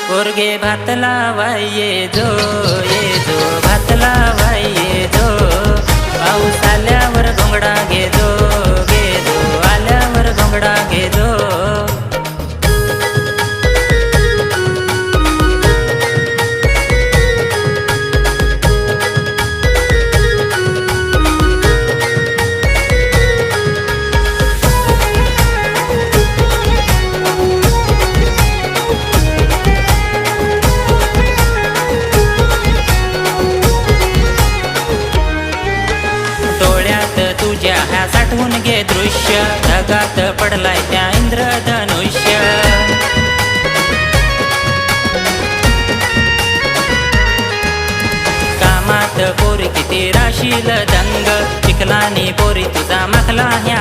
पोरगे भात लावाय ये जो भात लावाय ये जो पाऊस आल्यावर घोंगडा घे जो आल्यावर घोंगडा घे जो तुझ्या ह्या साठवून घे दृश्य ढगात पडलाय त्या इंद्रधनुष्य कामात पोरी किती राशील दंग चिखलानी पोरी तुझा मखला ह्या